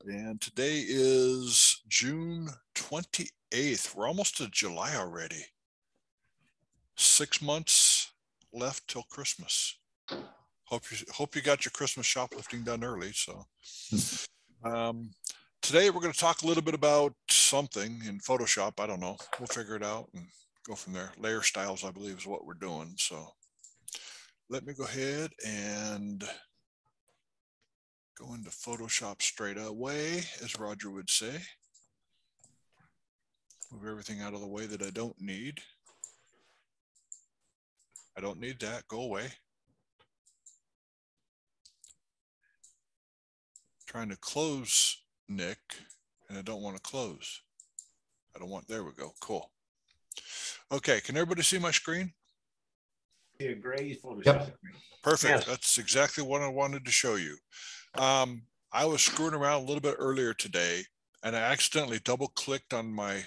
And today is June 28th. We're almost to July already. 6 months left till Christmas. Hope you got your Christmas shoplifting done early. So today we're going to talk a little bit about something in Photoshop. I don't know. We'll figure it out and go from there. Layer styles, I believe, is what we're doing. So let me go ahead and go into Photoshop straight away, as Roger would say. Move everything out of the way that I don't need. I don't need that. Go away. Trying to close Nick, and I don't want to close. There we go. Cool. Okay, can everybody see my screen? Yeah, gray Photoshop. Yep. Perfect. Yes. That's exactly what I wanted to show you. I was screwing around a little bit earlier today, and I accidentally double-clicked on my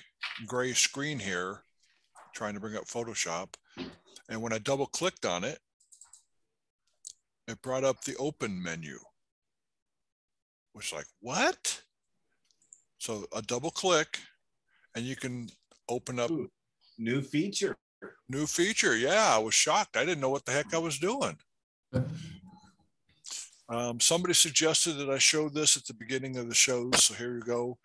gray screen here, trying to bring up Photoshop. And when I double-clicked on it, it brought up the open menu. Which, like, what? So a double-click, and you can open up. Ooh, new feature. New feature. Yeah, I was shocked. I didn't know what the heck I was doing. Somebody suggested that I show this at the beginning of the shows. So here you go.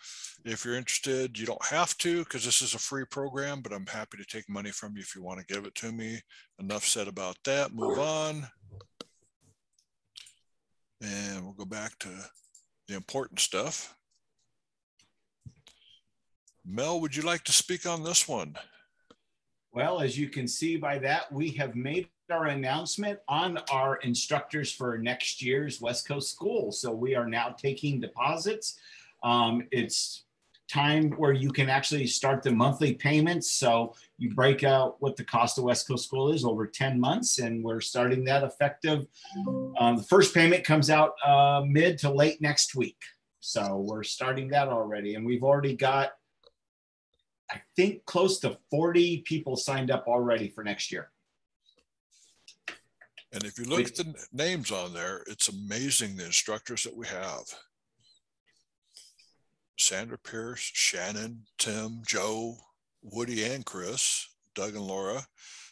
If you're interested, you don't have to, because this is a free program, but I'm happy to take money from you if you want to give it to me. Enough said about that. Move on. And we'll go back to the important stuff. Mel, would you like to speak on this one? Well, as you can see by that, we have made our announcement on our instructors for next year's West Coast School. So we are now taking deposits. It's time where you can actually start the monthly payments. So you break out what the cost of West Coast School is over 10 months, and we're starting that effective. The first payment comes out mid to late next week. So we're starting that already. And we've already got, I think, close to 40 people signed up already for next year. And if you look at the names on there, it's amazing the instructors that we have. Sandra Pierce, Shannon, Tim, Joe, Woody and Chris, Doug and Laura,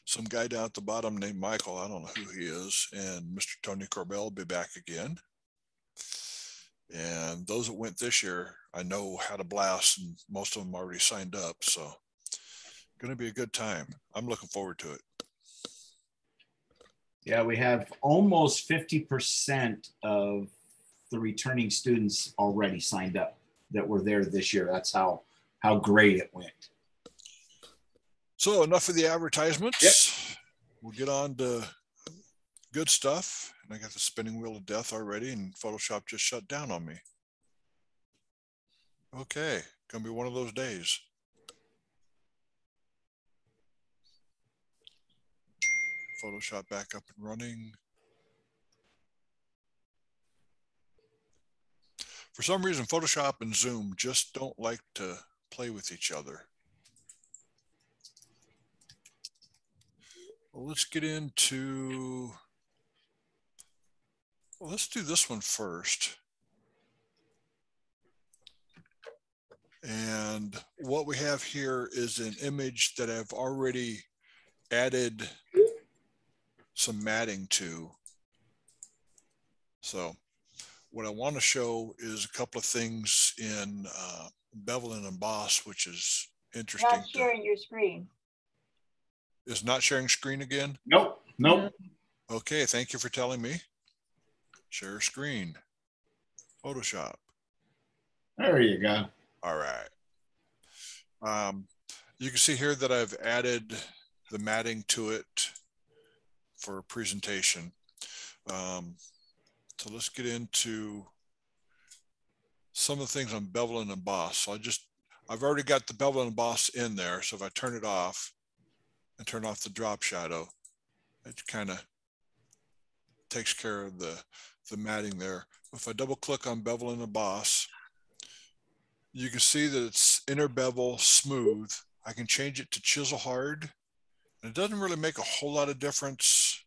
some guy down at the bottom named Michael, I don't know who he is, and Mr. Tony Corbell will be back again. And those that went this year, I know had a blast, and most of them already signed up. So going to be a good time. I'm looking forward to it. Yeah, we have almost 50% of the returning students already signed up that were there this year. That's how great it went. So enough of the advertisements. Yep. We'll get on to good stuff. And I got the spinning wheel of death already, and Photoshop just shut down on me. Okay, gonna be one of those days. Photoshop back up and running. For some reason, Photoshop and Zoom just don't like to play with each other. Well, let's get into, well, let's do this one first. And what we have here is an image that I've already added some matting to. So what I want to show is a couple of things in Bevel and Emboss, which is interesting. Not sharing your screen. Is not sharing screen again? Nope. Okay, thank you for telling me. Share screen. Photoshop. There you go. All right. You can see here that I've added the matting to it for presentation. So let's get into some of the things on Bevel and Emboss. So I've already got the Bevel and Emboss in there. So if I turn it off and turn off the drop shadow, it kind of takes care of the matting there. If I double click on Bevel and Emboss, you can see that it's inner bevel smooth. I can change it to chisel hard. And it doesn't really make a whole lot of difference.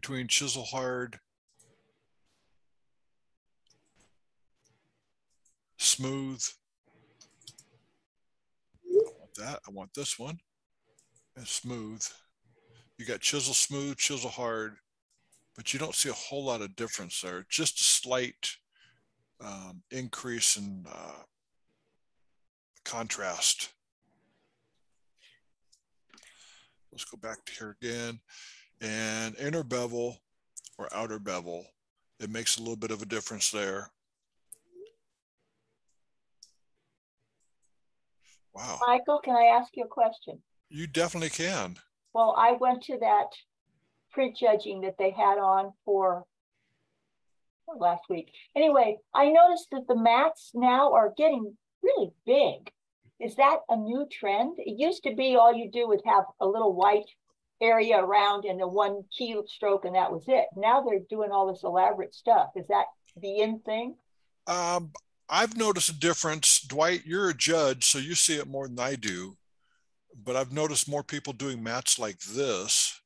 between chisel hard, smooth. I want this one, and smooth. You got chisel smooth, chisel hard, but you don't see a whole lot of difference there. Just a slight increase in contrast. Let's go back to here again. And inner bevel or outer bevel, it makes a little bit of a difference there. Wow. Michael, can I ask you a question? You definitely can. Well, I went to that print judging that they had on for last week. Anyway, I noticed that the mats now are getting really big. Is that a new trend? It used to be all you do was have a little white area around and the one key stroke and that was it. Now they're doing all this elaborate stuff. Is that the in thing? I've noticed a difference. Dwight, you're a judge, so you see it more than I do. But I've noticed more people doing mats like this.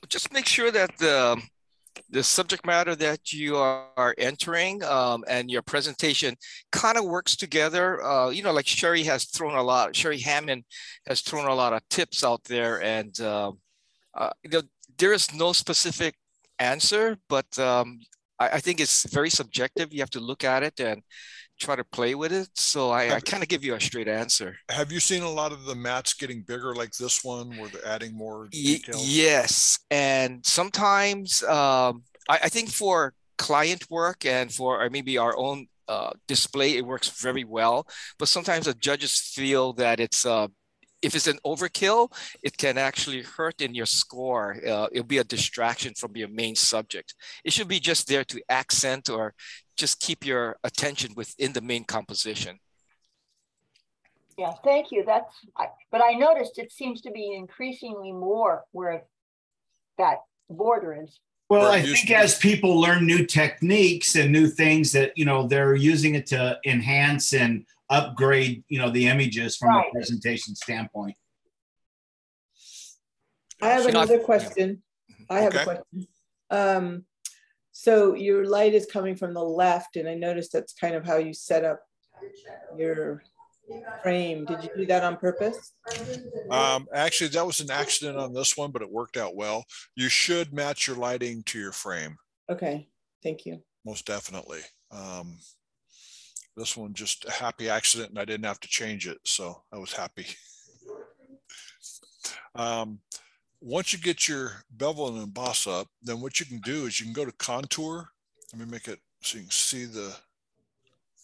Just make sure that the subject matter that you are entering and your presentation kind of works together. You know, like Sherry Hammond has thrown a lot of tips out there, and you know, there is no specific answer, but I think it's very subjective. You have to look at it and try to play with it. So I kind of give you a straight answer. Have you seen a lot of the mats getting bigger like this one where they're adding more details? Yes. And sometimes I think for client work and for maybe our own display, it works very well. But sometimes the judges feel that it's if it's an overkill, it can actually hurt in your score. It'll be a distraction from your main subject. It should be just there to accent or just keep your attention within the main composition. Yeah, thank you. But I noticed it seems to be increasingly more where that border is. Well, I think as people learn new techniques and new things that, you know, they're using it to enhance and upgrade, you know, the images from a presentation standpoint. I have another question. I have a question. So your light is coming from the left, and I noticed that's kind of how you set up your frame. Did you do that on purpose? Actually, that was an accident on this one, but it worked out well. You should match your lighting to your frame. Okay, thank you. Most definitely. This one just a happy accident, and I didn't have to change it, so I was happy. Once you get your bevel and emboss up, then what you can do is you can go to contour. Let me make it so you can see the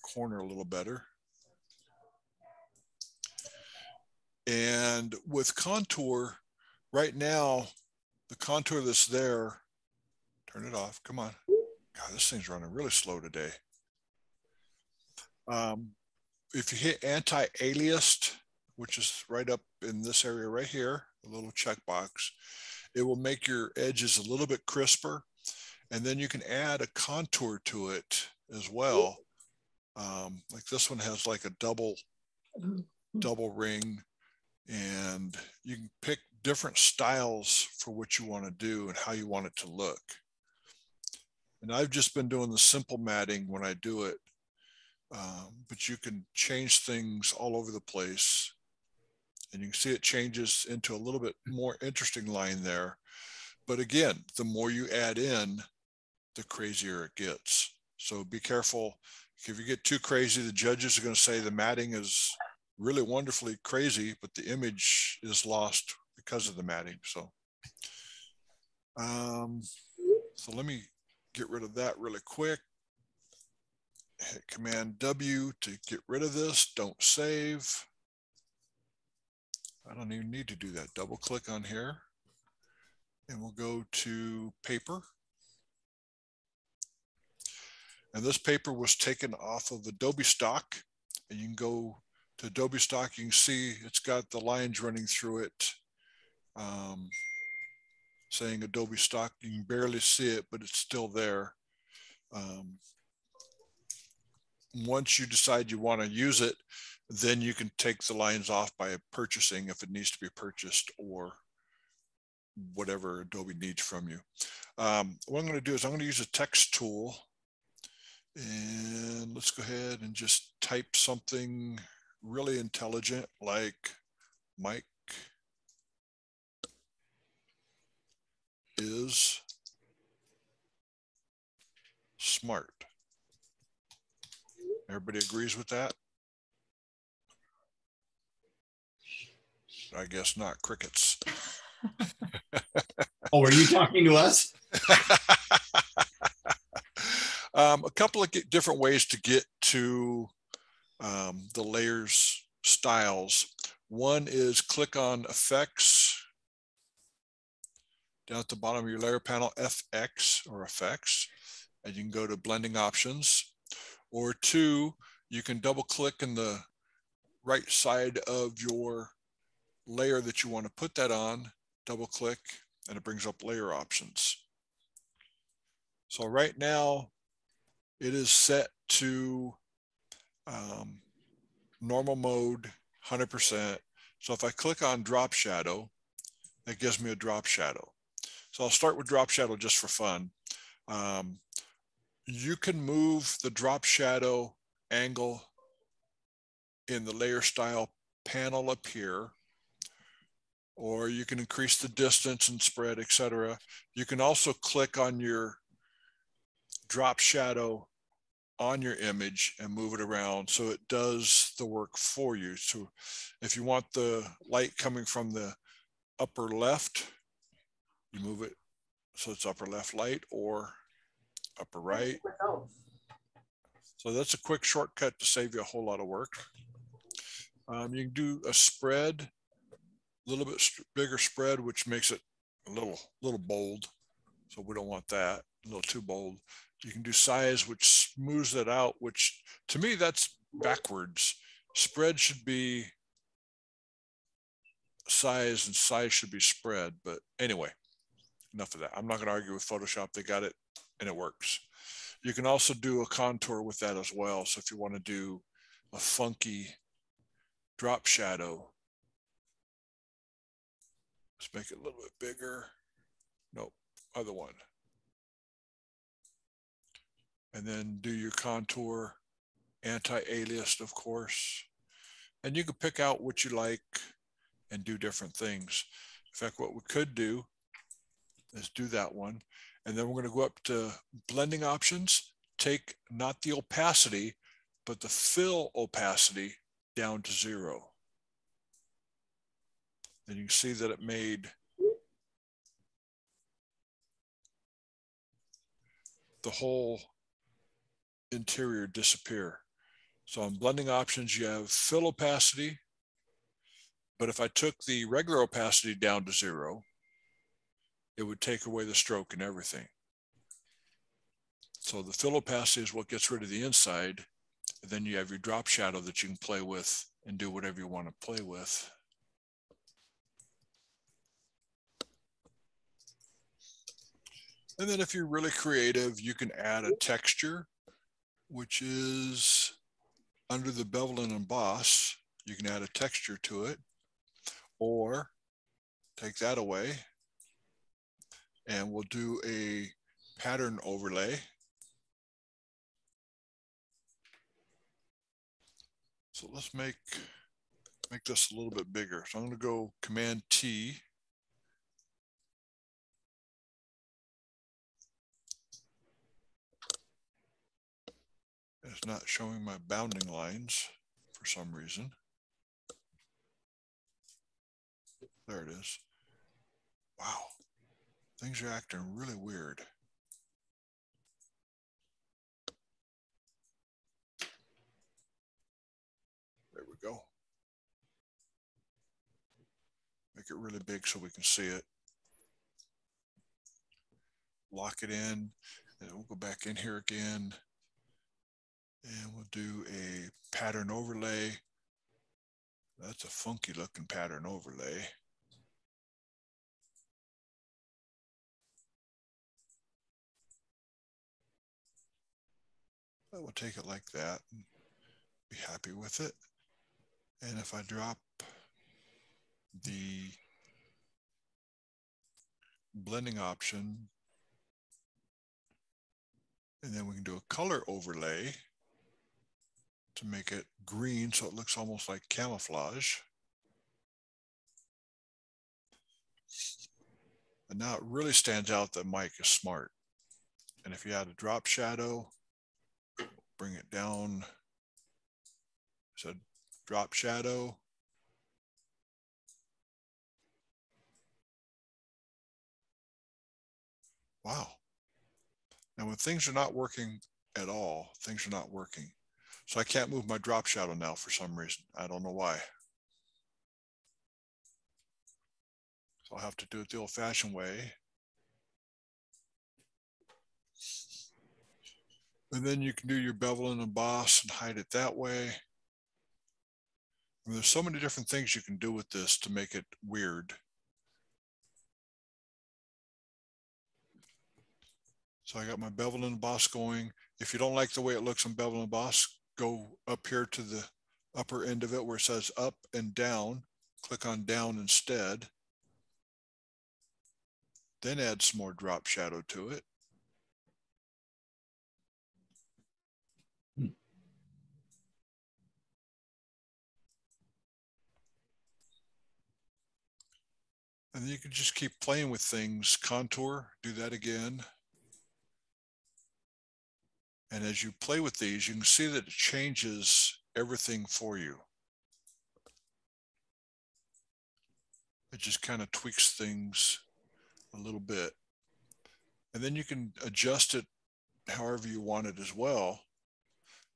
corner a little better. And with contour, right now, the contour that's there, turn it off, come on. God, this thing's running really slow today. If you hit anti-aliased, which is right up in this area right here, a little checkbox, it will make your edges a little bit crisper. And then you can add a contour to it as well. Like this one has like a double ring, and you can pick different styles for what you want to do and how you want it to look. And I've just been doing the simple matting when I do it, but you can change things all over the place. And you can see it changes into a little bit more interesting line there. But again, the more you add in, the crazier it gets. So be careful. If you get too crazy, the judges are going to say the matting is really wonderfully crazy, but the image is lost because of the matting. So, so let me get rid of that really quick. Hit Command W to get rid of this. Don't save. I don't even need to do that. Double click on here and we'll go to paper. And this paper was taken off of Adobe Stock, and you can go to Adobe Stock. You can see it's got the lines running through it, saying Adobe Stock. You can barely see it, but it's still there. Once you decide you want to use it, then you can take the lines off by purchasing if it needs to be purchased, or whatever Adobe needs from you. What I'm going to do is I'm going to use a text tool, and let's go ahead and just type something really intelligent like Mike is smart. Everybody agrees with that? I guess not. Crickets. Oh, are you talking to us? A couple of different ways to get to the layers styles. One is click on effects down at the bottom of your layer panel, FX or effects, and you can go to blending options. Or two, you can double click in the right side of your layer that you want to put that on, double click, and it brings up layer options. So right now it is set to normal mode, 100%. So if I click on drop shadow, it gives me a drop shadow. So I'll start with drop shadow just for fun. You can move the drop shadow angle in the layer style panel up here, or you can increase the distance and spread, etc. You can also click on your drop shadow on your image and move it around so it does the work for you. So if you want the light coming from the upper left, you move it so it's upper left light or upper right. So that's a quick shortcut to save you a whole lot of work. You can do a spread, a little bit bigger spread, which makes it a little bold. So we don't want that, a little too bold. You can do size, which smooths it out, which to me, that's backwards. Spread should be size and size should be spread. But anyway, enough of that. I'm not going to argue with Photoshop. They got it and it works. You can also do a contour with that as well. So if you want to do a funky drop shadow, let's make it a little bit bigger. Nope, other one. And then do your contour, anti-aliased, of course. And you can pick out what you like and do different things. In fact, what we could do is do that one. And then we're going to go up to blending options, take not the opacity, but the fill opacity down to 0. And you can see that it made the whole interior disappear. So on blending options, you have fill opacity, but if I took the regular opacity down to 0, it would take away the stroke and everything. So the fill opacity is what gets rid of the inside. And then you have your drop shadow that you can play with and do whatever you want to play with. And then if you're really creative, you can add a texture, which is under the bevel and emboss. You can add a texture to it, or take that away and we'll do a pattern overlay. So let's make this a little bit bigger. So I'm going to go Command T. It's not showing my bounding lines for some reason. There it is. Wow, things are acting really weird. There we go. Make it really big so we can see it. Lock it in, and we'll go back in here again. And we'll do a pattern overlay. That's a funky looking pattern overlay. I will take it like that and be happy with it. And if I drop the blending option. And then we can do a color overlay to make it green so it looks almost like camouflage. And now it really stands out that Mike is smart. And if you add a drop shadow, bring it down, so drop shadow. Wow. Now when things are not working at all, things are not working. So I can't move my drop shadow now for some reason. I don't know why. So I'll have to do it the old-fashioned way. And then you can do your bevel and emboss and hide it that way. And there's so many different things you can do with this to make it weird. So I got my bevel and emboss going. If you don't like the way it looks on bevel and emboss, go up here to the upper end of it where it says up and down. Click on down instead. Then add some more drop shadow to it. And then you can just keep playing with things. Contour, do that again. And as you play with these, you can see that it changes everything for you. It just kind of tweaks things a little bit. And then you can adjust it however you want it as well,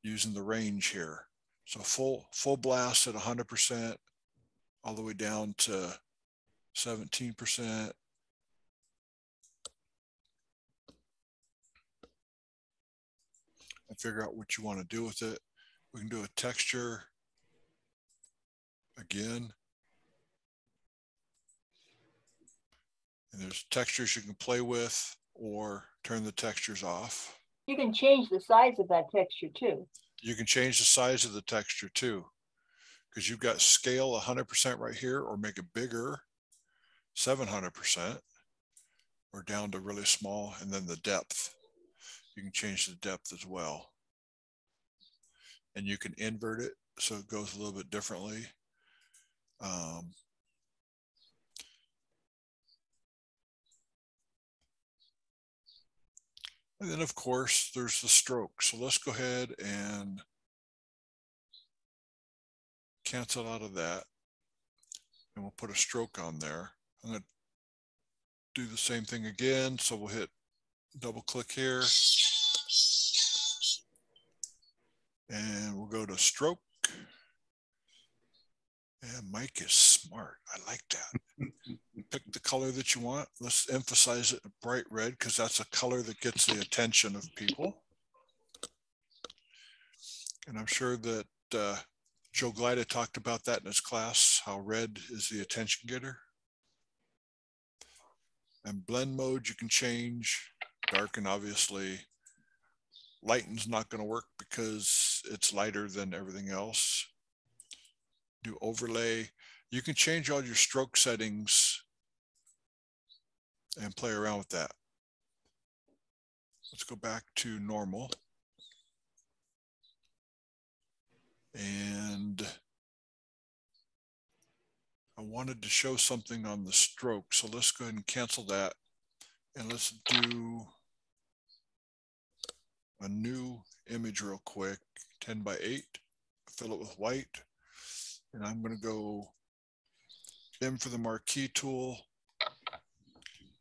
using the range here. So full blast at 100%, all the way down to 17%. And figure out what you want to do with it. We can do a texture again. And there's textures you can play with or turn the textures off. You can change the size of that texture too. You can change the size of the texture too, because you've got scale 100% right here, or make it bigger, 700%, or down to really small, and then the depth. You can change the depth as well. And you can invert it so it goes a little bit differently. And then of course, there's the stroke. So let's go ahead and cancel out of that. And we'll put a stroke on there. I'm going to do the same thing again. So we'll hit double click here. And we'll go to stroke. And Mike is smart. I like that. Pick the color that you want. Let's emphasize it bright red, because that's a color that gets the attention of people. And I'm sure that Joe Glida talked about that in his class, how red is the attention getter. And blend mode you can change. Darken, obviously. Lighten's not going to work because it's lighter than everything else. Do overlay. You can change all your stroke settings and play around with that. Let's go back to normal. And I wanted to show something on the stroke. So let's go ahead and cancel that. And let's do a new image real quick, 10:8, fill it with white. And I'm going to go M for the marquee tool,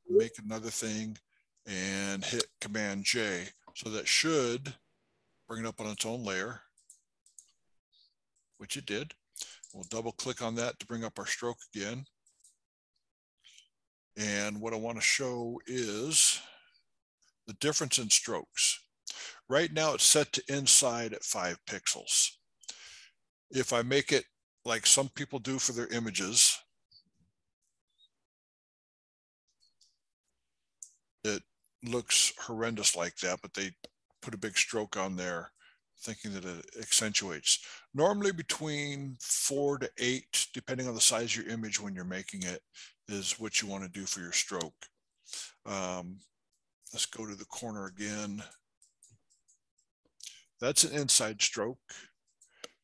make another thing, and hit Command J. So that should bring it up on its own layer, which it did. We'll double click on that to bring up our stroke again. And what I want to show is the difference in strokes. Right now it's set to inside at 5 pixels. If I make it like some people do for their images, it looks horrendous like that, but they put a big stroke on there thinking that it accentuates. Normally between 4 to 8, depending on the size of your image when you're making it, is what you want to do for your stroke. Let's go to the corner again. That's an inside stroke.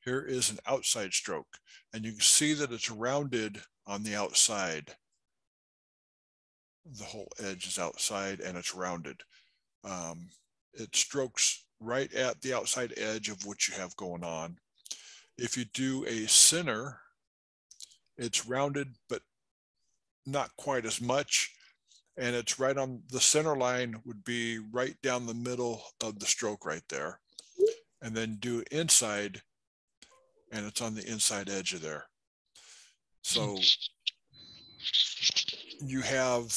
Here is an outside stroke, and you can see that it's rounded on the outside. The whole edge is outside and it's rounded. It strokes right at the outside edge of what you have going on. If you do a center, it's rounded, but not quite as much. And it's right on the center line would be right down the middle of the stroke right there. And then do inside, and it's on the inside edge of there. So you have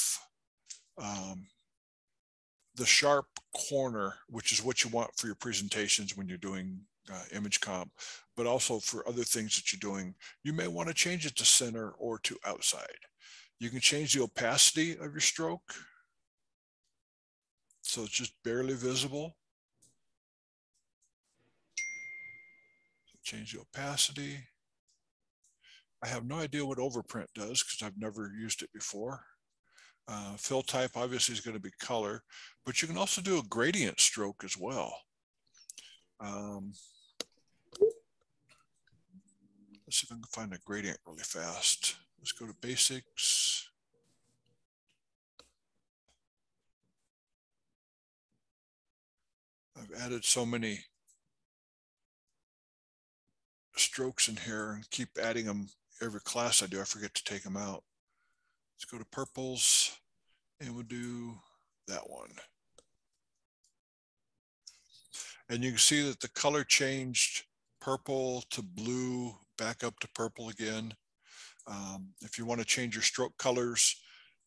the sharp corner, which is what you want for your presentations when you're doing image comp, but also for other things that you're doing. You may want to change it to center or to outside. You can change the opacity of your stroke, so it's just barely visible. So change the opacity. I have no idea what overprint does because I've never used it before. Fill type obviously is going to be color, but you can also do a gradient stroke as well. Let's see if I can find a gradient really fast. Let's go to basics. I've added so many strokes in here and keep adding them every class I do. I forget to take them out. Let's go to purples and we'll do that one. And you can see that the color changed purple to blue, back up to purple again. If you want to change your stroke colors,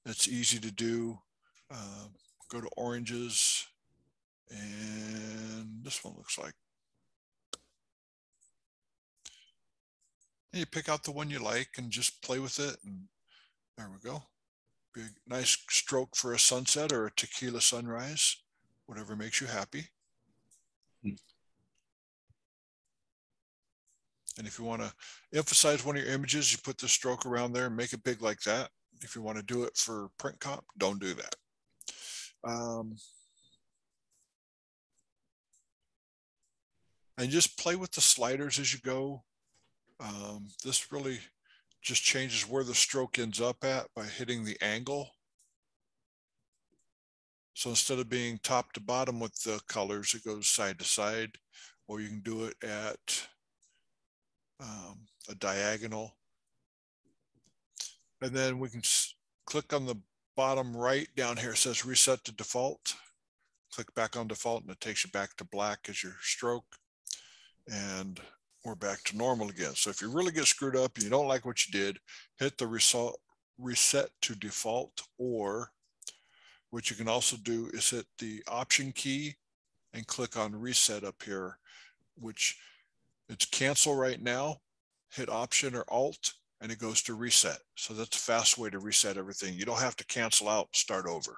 it's easy to do. Go to oranges, and this one looks like. And you pick out the one you like and just play with it, and there we go. Big, nice stroke for a sunset or a tequila sunrise, whatever makes you happy. And if you want to emphasize one of your images, you put the stroke around there and make it big like that. If you want to do it for print comp, don't do that. And just play with the sliders as you go. This really just changes where the stroke ends up at by hitting the angle. So instead of being top to bottom with the colors, it goes side to side, or you can do it at a diagonal. And then we can click on the bottom right down here. It says reset to default. Click back on default and it takes you back to black as your stroke. And we're back to normal again. So if you really get screwed up and you don't like what you did, hit the reset to default, or what you can also do is hit the option key and click on reset up here, which it's cancel right now, hit option or alt, and it goes to reset. So that's a fast way to reset everything. You don't have to cancel out, start over.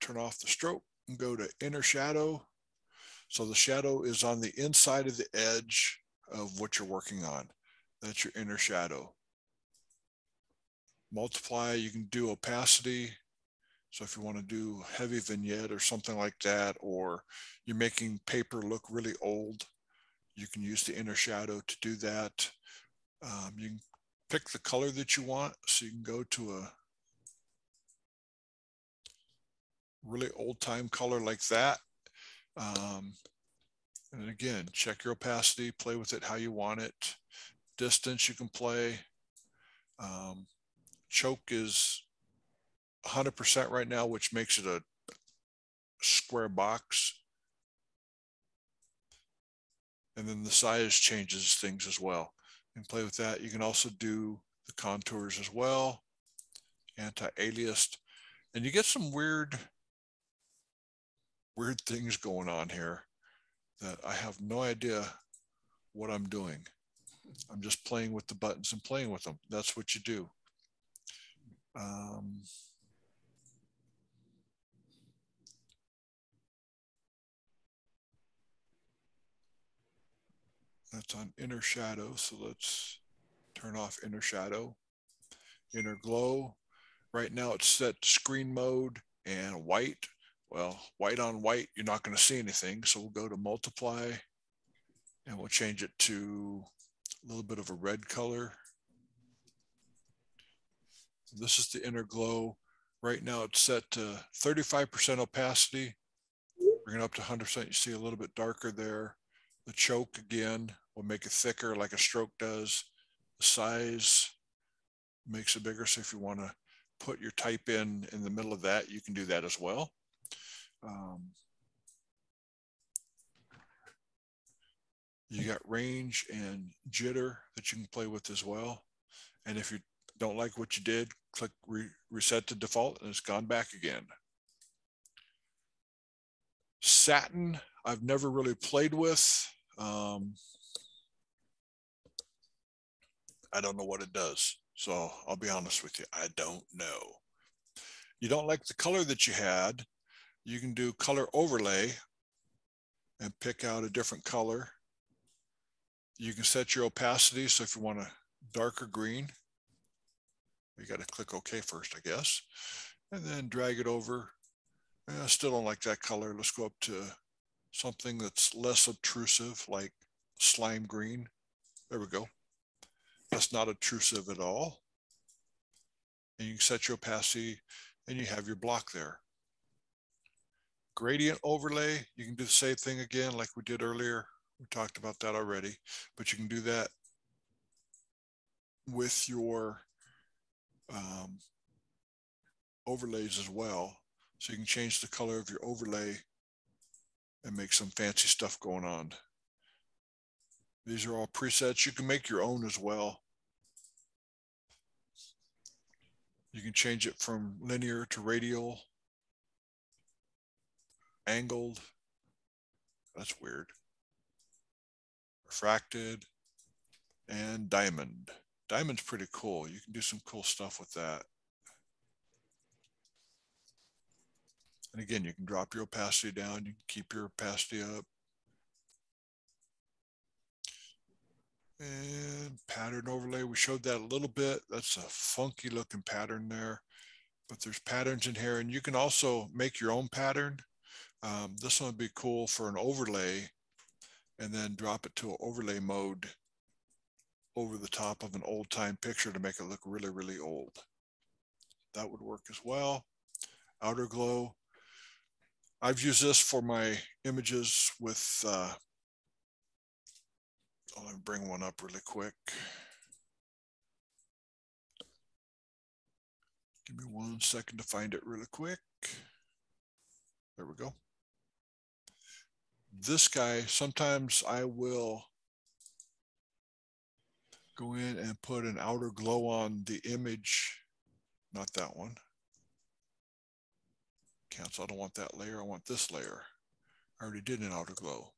Turn off the stroke and go to inner shadow. So the shadow is on the inside of the edge of what you're working on. That's your inner shadow. Multiply, you can do opacity. So if you want to do heavy vignette or something like that, or you're making paper look really old, you can use the inner shadow to do that. You can pick the color that you want. So you can go to a really old time color like that. And again, check your opacity, play with it how you want it. Distance you can play. Choke is 100% right now, which makes it a square box. And then the size changes things as well. You can play with that. You can also do the contours as well, anti-aliased, and you get some weird things going on here that I have no idea what I'm doing. I'm just playing with the buttons and playing with them. That's what you do. That's on inner shadow. So let's turn off inner shadow, inner glow. Right now it's set to screen mode and white. Well, white on white, you're not going to see anything. So we'll go to multiply and we'll change it to a little bit of a red color. This is the inner glow. Right now it's set to 35% opacity. Bring it up to 100%. You see a little bit darker there. The choke again will make it thicker like a stroke does. The size makes it bigger. So if you want to put your type in the middle of that, you can do that as well. You got range and jitter that you can play with as well. And if you don't like what you did, click reset to default and it's gone back again. Satin, I've never really played with. I don't know what it does. So I'll be honest with you, I don't know. You don't like the color that you had, you can do color overlay and pick out a different color. You can set your opacity. So if you want a darker green, you got to click OK first, I guess, and then drag it over. I still don't like that color. Let's go up to something that's less obtrusive, like slime green. There we go. That's not obtrusive at all. And you can set your opacity and you have your block there. Gradient overlay, you can do the same thing again like we did earlier. We talked about that already, but you can do that with your overlays as well. So you can change the color of your overlay and make some fancy stuff going on. These are all presets. You can make your own as well. You can change it from linear to radial, angled. That's weird. Refracted and diamond. Diamond's pretty cool. You can do some cool stuff with that. And again, you can drop your opacity down. You can keep your opacity up. And pattern overlay, we showed that a little bit. That's a funky looking pattern there, but there's patterns in here and you can also make your own pattern. This one would be cool for an overlay and then drop it to an overlay mode over the top of an old time picture to make it look really, really old. That would work as well. Outer glow. I've used this for my images with, let me bring one up really quick. Give me 1 second to find it really quick. There we go. This guy, sometimes I will go in and put an outer glow on the image. Not that one. Cancel, I don't want that layer. I want this layer. I already did an outer glow.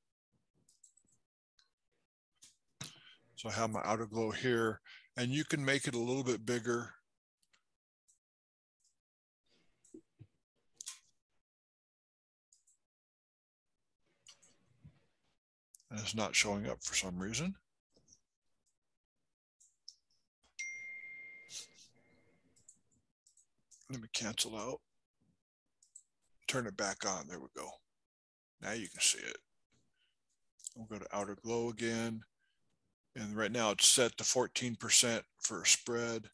So I have my outer glow here, and you can make it a little bit bigger. And it's not showing up for some reason. Let me cancel out. Turn it back on. There we go. Now you can see it. We'll go to outer glow again. And right now it's set to 14% for a spread,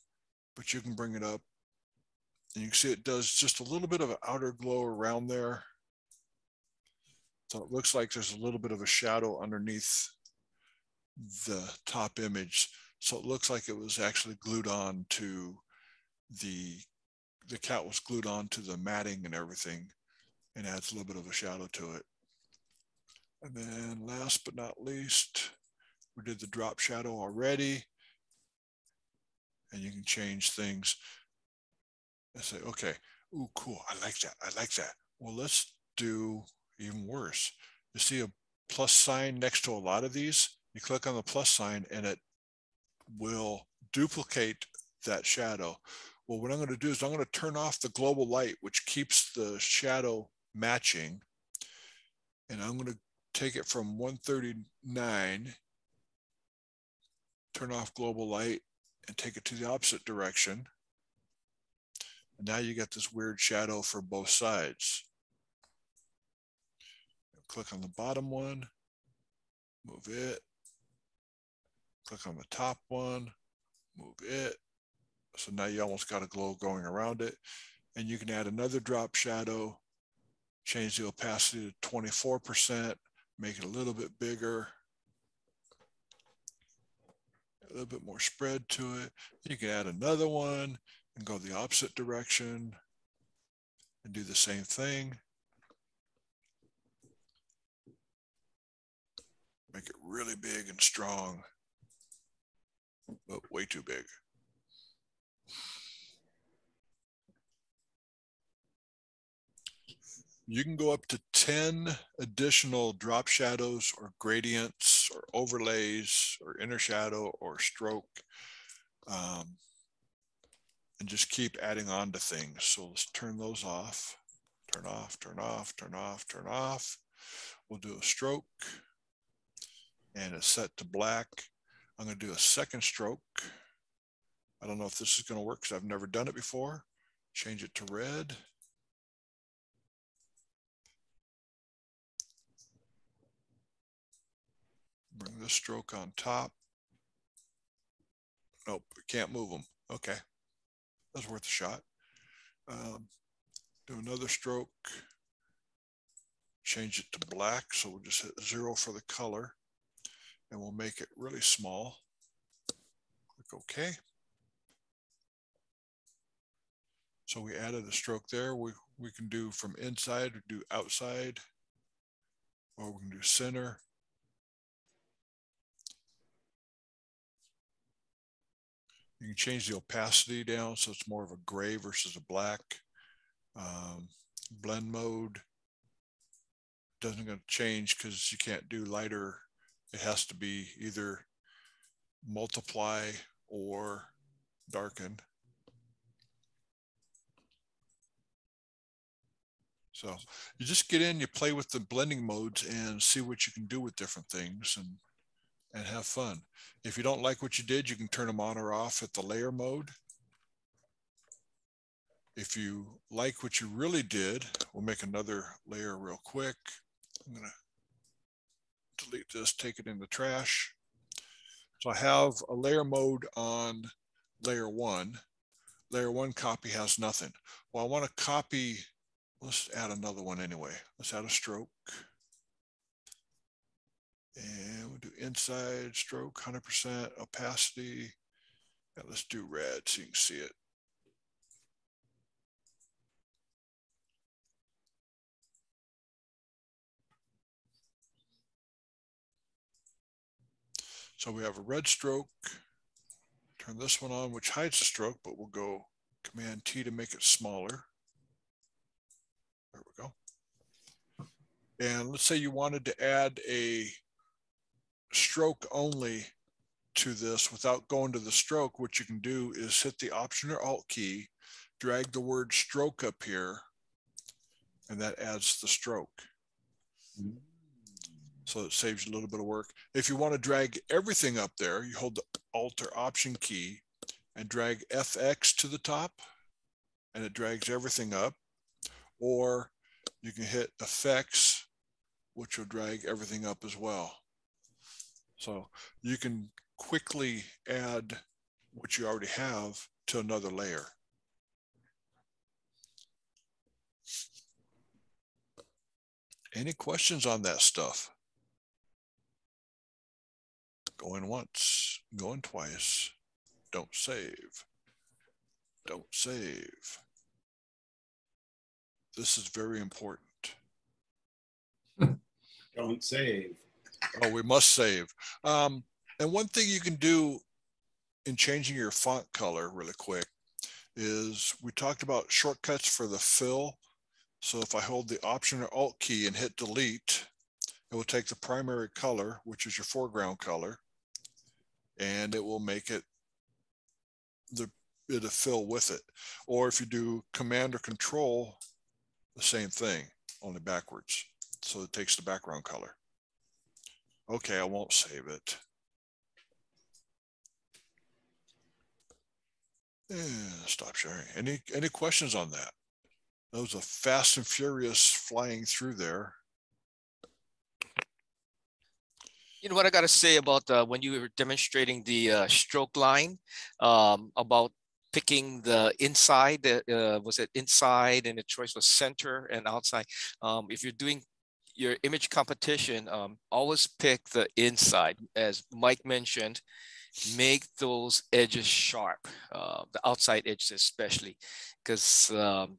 but you can bring it up. And you can see it does just a little bit of an outer glow around there. So it looks like there's a little bit of a shadow underneath the top image. So it looks like it was actually glued on to the cat was glued on to the matting and everything, and adds a little bit of a shadow to it. And then last but not least, we did the drop shadow already. And you can change things and say, okay, ooh, cool, I like that, I like that. Well, let's do even worse. You see a plus sign next to a lot of these? You click on the plus sign and it will duplicate that shadow. Well, what I'm going to do is I'm going to turn off the global light, which keeps the shadow matching. And I'm going to take it from 139, turn off global light, and take it to the opposite direction. And now you got this weird shadow for both sides. Click on the bottom one, move it. Click on the top one, move it. So now you almost got a glow going around it. And you can add another drop shadow, change the opacity to 24%, make it a little bit bigger, a little bit more spread to it. You can add another one and go the opposite direction and do the same thing. Make it really big and strong, but way too big. You can go up to 10 additional drop shadows or gradients or overlays or inner shadow or stroke, and just keep adding on to things. So let's turn those off, turn off, turn off, turn off, turn off. We'll do a stroke and it's set to black. I'm going to do a second stroke. I don't know if this is going to work because I've never done it before. Change it to red. Bring this stroke on top. Nope, we can't move them. Okay, that's worth a shot. Do another stroke. Change it to black, so we'll just hit 0 for the color, and we'll make it really small. Click OK. So we added a stroke there. We can do from inside, or do outside, or we can do center. You can change the opacity down so it's more of a gray versus a black. Blend mode doesn't going to change because you can't do lighter. It has to be either multiply or darken. So you just get in, you play with the blending modes and see what you can do with different things and have fun. If you don't like what you did, you can turn them on or off at the layer mode. If you like what you really did, we'll make another layer real quick. I'm going to delete this, take it in the trash. So I have a layer mode on layer 1. Layer 1 copy has nothing. Well, I want to copy, let's add another one anyway. Let's add a stroke. And we'll do inside stroke, 100% opacity. And let's do red so you can see it. So we have a red stroke. Turn this one on, which hides the stroke, but we'll go Command T to make it smaller. There we go. And let's say you wanted to add a stroke only to this without going to the stroke. What you can do is hit the Option or Alt key, drag the word stroke up here, and that adds the stroke. So it saves you a little bit of work. If you want to drag everything up there, you hold the Alt or Option key and drag FX to the top, and it drags everything up. Or you can hit Effects, which will drag everything up as well. So you can quickly add what you already have to another layer. Any questions on that stuff? Going once, going twice. Don't save. Don't save. This is very important. Don't save. Oh, we must save. And one thing you can do in changing your font color really quick is we talked about shortcuts for the fill. So if I hold the Option or Alt key and hit delete, it will take the primary color, which is your foreground color, and it will make it it'll fill with it. Or if you do Command or Control, the same thing, only backwards. So it takes the background color. Okay, I won't save it. Stop sharing. Any questions on that? That was a fast and furious flying through there. You know what I got to say about when you were demonstrating the stroke line, about picking the inside, was it inside, and the choice was center and outside. If you're doing your image competition, always pick the inside. As Mike mentioned, make those edges sharp, the outside edges especially, because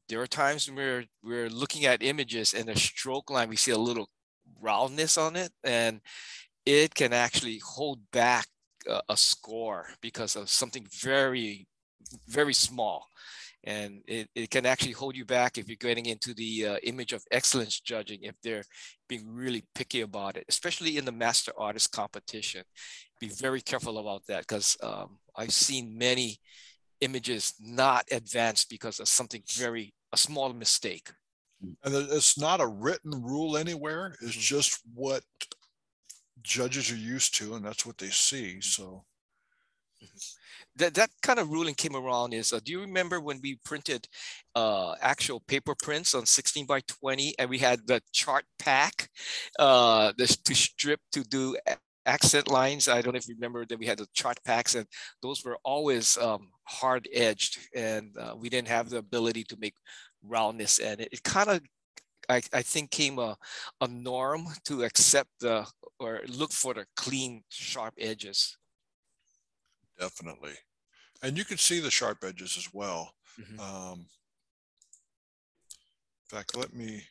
there are times when we're looking at images and the stroke line, we see a little roundness on it, and it can actually hold back a score because of something very, very small. And it can actually hold you back if you're getting into the image of excellence judging, if they're being really picky about it, especially in the master artist competition. Be very careful about that, because I've seen many images not advance because of something a small mistake. And it's not a written rule anywhere. It's just what judges are used to, and that's what they see. So that kind of ruling came around is, do you remember when we printed actual paper prints on 16 by 20, and we had the chart pack to strip to do accent lines? I don't know if you remember that we had the chart packs, and those were always hard edged, and we didn't have the ability to make roundness. And it kind of, I think, came a norm to accept or look for the clean, sharp edges. definitely. And you can see the sharp edges as well. In fact, let me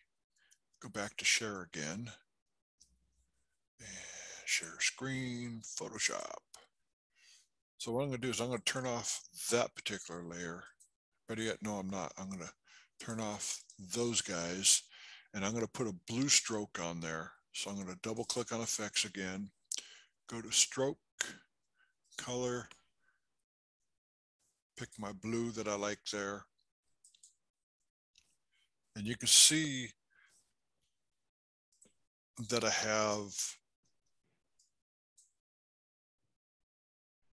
go back to share again. And share screen, Photoshop. So what I'm going to do is I'm going to turn off that particular layer. Better yet, no, I'm not. I'm going to turn off those guys, and I'm going to put a blue stroke on there. So I'm going to double click on effects again, go to stroke, color, pick my blue that I like there. And you can see that I have,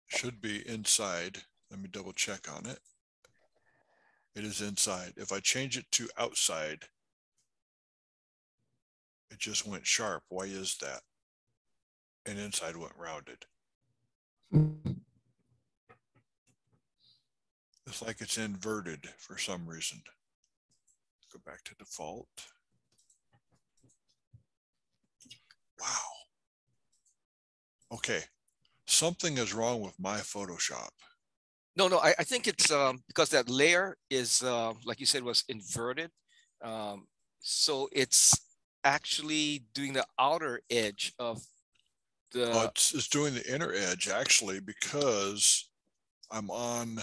should be inside. Let me double check on it. It is inside. If I change it to outside, it just went sharp. Why is that? And inside went rounded. It's like it's inverted for some reason. Go back to default. Wow. Okay. Something is wrong with my Photoshop. No, I think it's because that layer is, like you said, was inverted. So it's actually doing the outer edge of the... Oh, it's doing the inner edge, actually, because I'm on...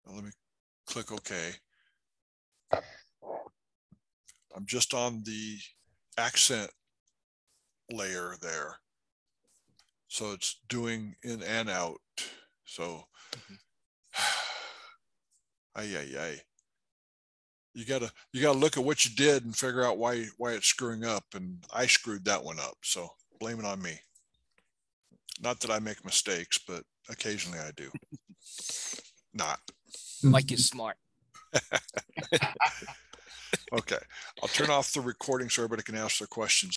Let me click OK. I'm just on the accent layer there. So it's doing in and out. So, you gotta look at what you did and figure out why it's screwing up. And I screwed that one up. So blame it on me. Not that I make mistakes, but occasionally I do. Not. Mike is smart. Okay, I'll turn off the recording so everybody can ask their questions.